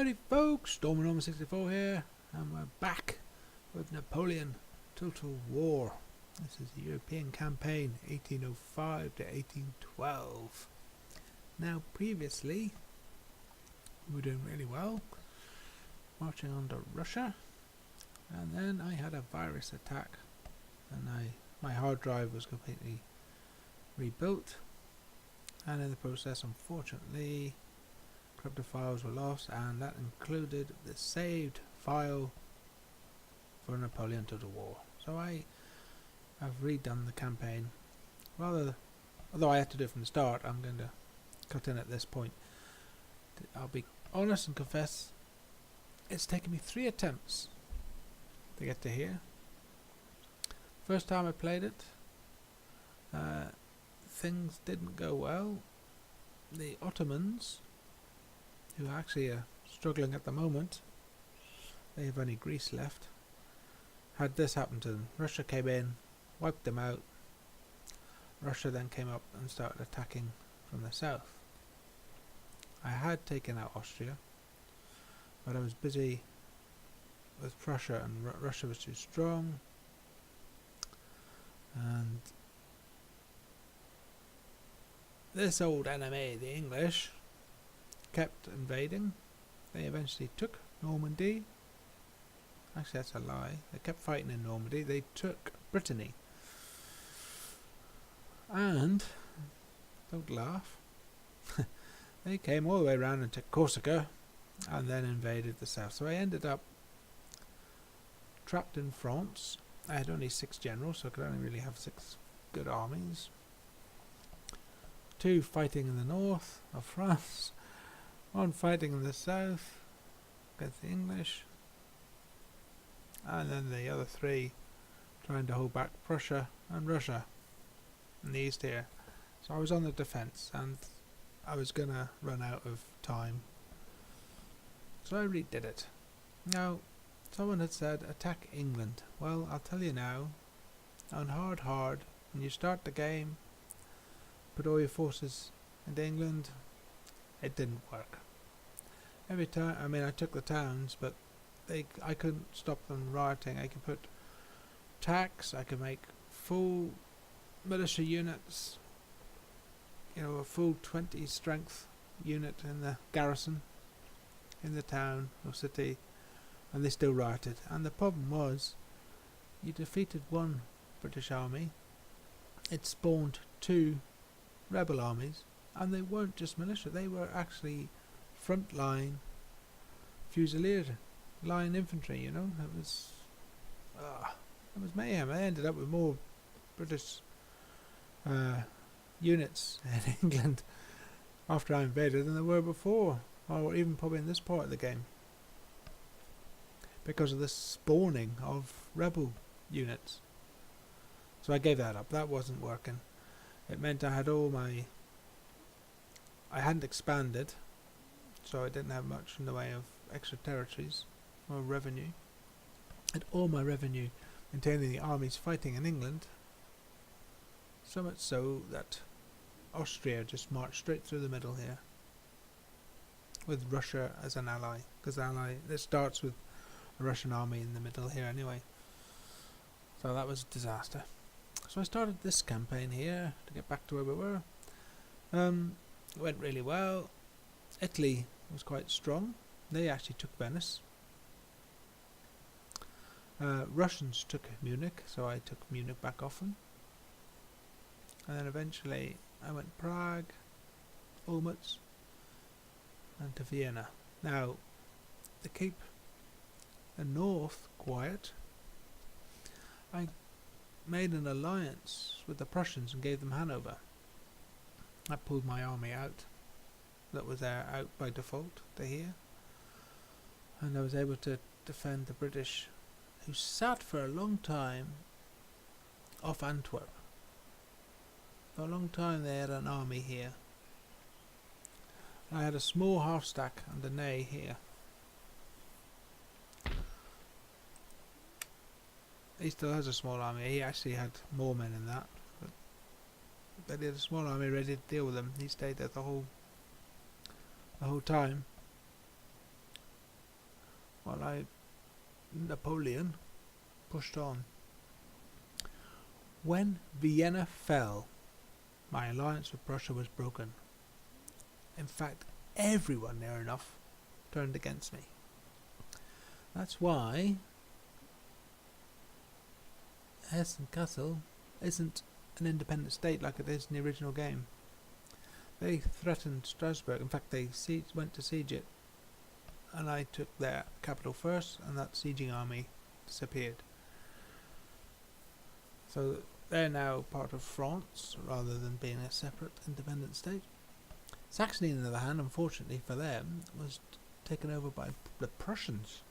Howdy folks, Stormy64 here, and we're back with Napoleon Total War. This is the European campaign, 1805 to 1812. Now previously, we were doing really well, marching on to Russia, and then I had a virus attack, and my hard drive was completely rebuilt, and in the process, unfortunately, corrupted files were lost, and that included the saved file for Napoleon Total War. So I have redone the campaign. Although I had to do it from the start, I'm going to cut in at this point. I'll be honest and confess, it's taken me 3 attempts to get to here. First time I played it, things didn't go well. The Ottomans, who actually are struggling at the moment, they have only Greece left, had this happen to them. Russia came in, wiped them out. Russia then came up and started attacking from the south. I had taken out Austria, but I was busy with Prussia, and Russia was too strong, and this old enemy, the English, kept invading. They eventually took Normandy. Actually, that's a lie. They kept fighting in Normandy. They took Brittany. And, don't laugh, they came all the way around and took Corsica and then invaded the south. So I ended up trapped in France. I had only 6 generals, so I could only really have 6 good armies. 2 fighting in the north of France, 1 fighting in the south against the English, and then the other 3 trying to hold back Prussia and Russia in the east here. So I was on the defence, and I was gonna run out of time, so I redid it. Now, someone had said attack England. Well, I'll tell you now, on hard, when you start the game, put all your forces into England, it didn't work. Every time, I mean, I took the towns, but I couldn't stop them rioting. I could put tax, I could make full militia units, you know, a full 20 strength unit in the garrison, in the town or city, and they still rioted. And the problem was, you defeated 1 British army, it spawned 2 rebel armies, and they weren't just militia, they were actually front line Fusilier line infantry, you know. It was mayhem. I ended up with more British units in England after I invaded than there were before, or even probably in this part of the game, because of the spawning of rebel units. So I gave that up. That wasn't working. It meant I had I hadn't expanded, so I didn't have much in the way of extra territories or revenue. And all my revenue maintaining the armies fighting in England, so much so that Austria just marched straight through the middle here, with Russia as an ally, because it starts with a Russian army in the middle here anyway. So that was a disaster. So I started this campaign here to get back to where we were. It went really well. Italy was quite strong. They actually took Venice. Russians took Munich, so I took Munich back off them. And then eventually I went Prague, Olmütz, and to Vienna. Now, to keep the north quiet, I made an alliance with the Prussians and gave them Hanover. I pulled my army out that was there out by default to here, and I was able to defend the British, who sat for a long time off Antwerp. For a long time they had an army here. I had a small half stack under Ney here. He still has a small army. He actually had more men in that, but he had a small army ready to deal with them. He stayed there the whole time. by Napoleon, pushed on. When Vienna fell, my alliance with Prussia was broken. In fact, everyone near enough turned against me. That's why Hessen Castle isn't an independent state like it is in the original game. They threatened Strasbourg. In fact, they went to siege it, and I took their capital first, and that sieging army disappeared. So they're now part of France rather than being a separate independent state. Saxony, on the other hand, unfortunately for them, was taken over by the Prussians.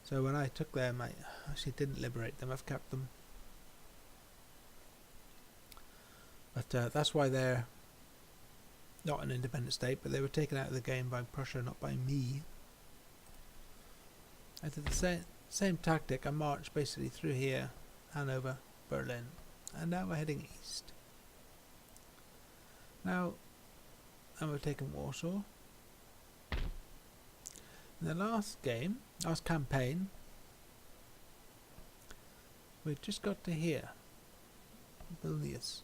So when I took them, I actually didn't liberate them, I've kept them. But that's why they're not an independent state, but they were taken out of the game by Prussia, not by me. I did the same tactic. I marched basically through here, Hanover, Berlin, and now we're heading east. Now, and we're taking Warsaw. In the last campaign, we just got to here, Vilnius,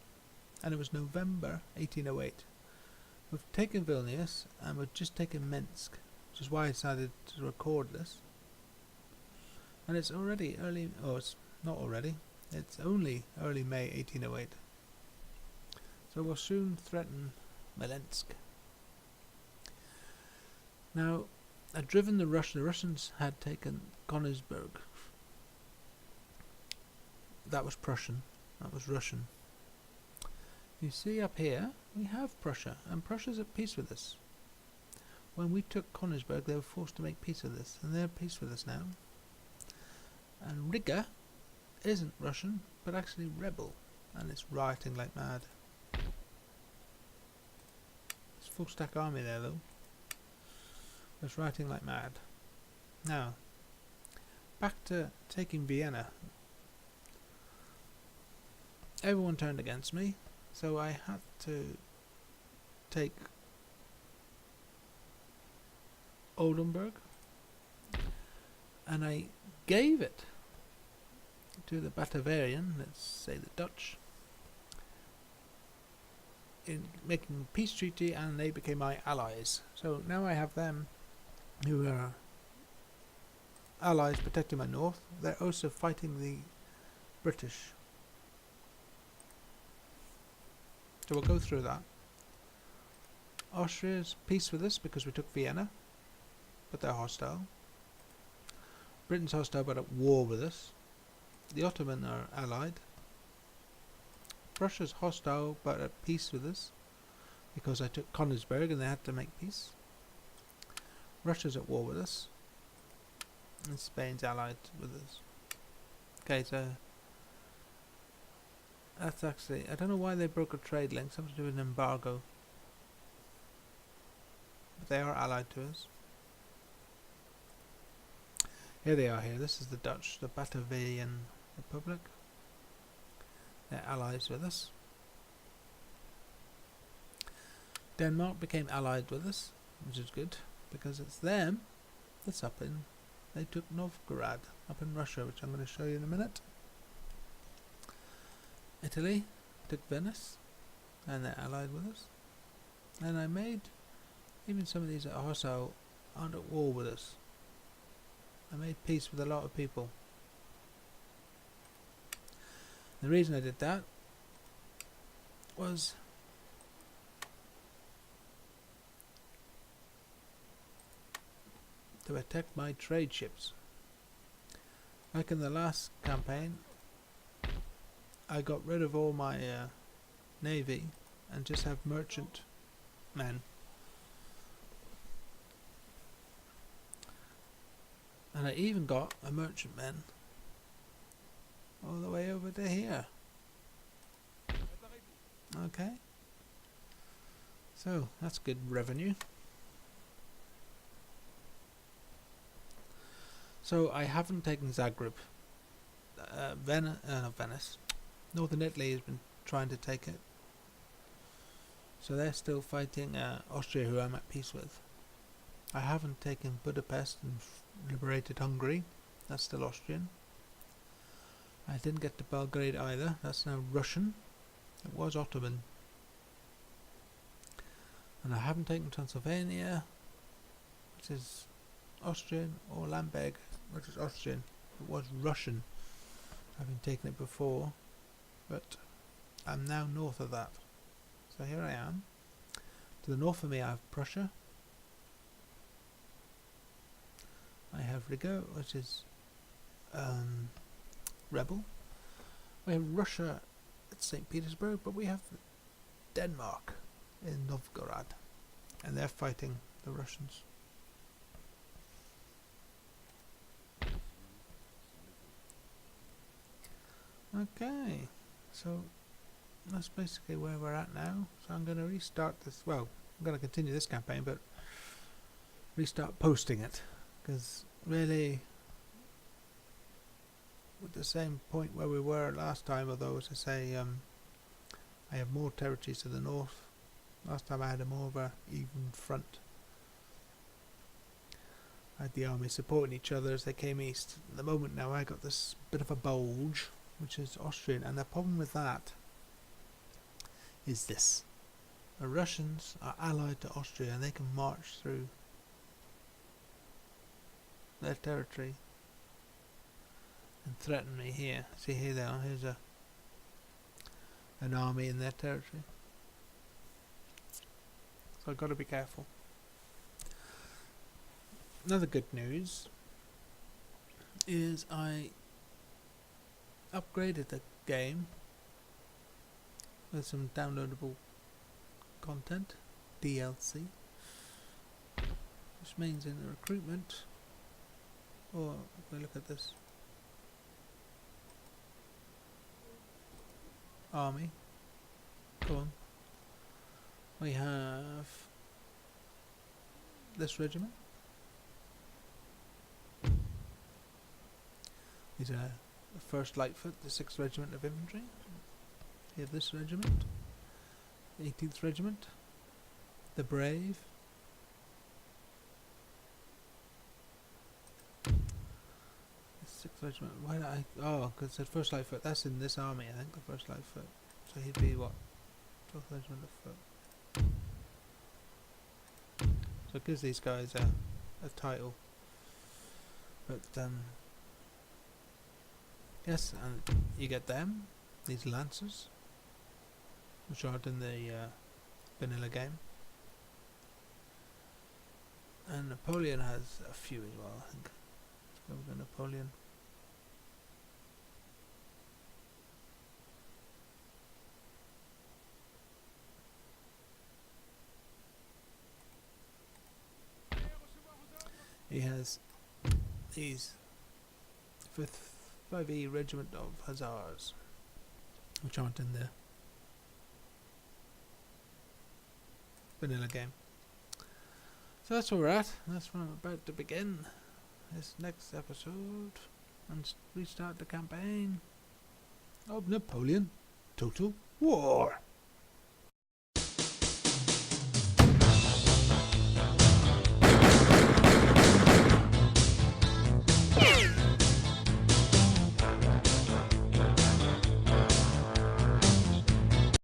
and it was November 1808. We've taken Vilnius, and we've just taken Minsk, which is why I decided to record this. And it's already early, it's not already, it's only early May 1808. So we'll soon threaten Smolensk. Now, I'd driven the Russians had taken Königsberg. That was Prussian, that was Russian. You see up here, we have Prussia, and Prussia's at peace with us. When we took Königsberg, they were forced to make peace with us, and they're at peace with us now. And Riga isn't Russian, but actually rebel, and it's rioting like mad. It's full stack army there though. It's rioting like mad. Now, back to taking Vienna. Everyone turned against me, so I had to take Oldenburg, and I gave it to the Batavian, let's say the Dutch, in making a peace treaty, and they became my allies. So now I have them who are allies protecting my north. They're also fighting the British. So we'll go through that. Austria's peace with us because we took Vienna, but they're hostile. Britain's hostile but at war with us. The Ottoman are allied. Russia's hostile but at peace with us because I took Königsberg and they had to make peace. Russia's at war with us, and Spain's allied with us. Okay, so that's actually, I don't know why they broke a trade link, something to do with an embargo, but they are allied to us. Here they are here, this is the Dutch, the Batavian Republic. They're allies with us. Denmark became allied with us, which is good, because it's them that's up in, they took Novgorod, up in Russia, which I'm going to show you in a minute. Italy took Venice, and they're allied with us. And I made, even some of these that are hostile aren't at war with us. I made peace with a lot of people. The reason I did that was to protect my trade ships. Like in the last campaign, I got rid of all my navy and just have merchant men. And I even got a merchantman all the way over to here. Okay. So, that's good revenue. So, I haven't taken Zagreb. Not Venice. Northern Italy has been trying to take it. So, they're still fighting Austria, who I'm at peace with. I haven't taken Budapest and liberated Hungary. That's still Austrian. I didn't get to Belgrade either. That's now Russian. It was Ottoman. And I haven't taken Transylvania, which is Austrian, or Lamberg, which is Austrian. It was Russian. I've taken it before, but I'm now north of that. So here I am. To the north of me I have Prussia. I have Riga, which is rebel. We have Russia at St. Petersburg, but we have Denmark in Novgorod, and they're fighting the Russians. Okay, so that's basically where we're at now. So I'm going to restart this. Well, I'm going to continue this campaign, but restart posting it, because really, with the same point where we were last time, although as I say, I have more territories to the north. Last time I had a more of a even front. I had the army supporting each other as they came east. At the moment now I got this bit of a bulge, which is Austrian, and the problem with that is this. The Russians are allied to Austria and they can march through their territory and threaten me here. See, here they are. Here's an army in their territory. So I've got to be careful. Another good news is I upgraded the game with some downloadable content, DLC, which means in the recruitment, or if we look at this army, go on, we have this regiment. These are the 1st Lightfoot, the 6th Regiment of Infantry. We have this regiment, the 18th Regiment, the Brave, the 6th Regiment. Why did I? Oh, because it said 1st Lightfoot. That's in this army, I think, the 1st Lightfoot. So he'd be what? 12th Regiment of Foot. So it gives these guys a title. But yes, and you get them, these lancers, which aren't in the vanilla game. And Napoleon has a few as well, I think. Let's go with Napoleon. He has these 5E Regiment of Hussars, which aren't in the vanilla game. So that's where we're at. That's where I'm about to begin this next episode and restart the campaign of Napoleon Total War.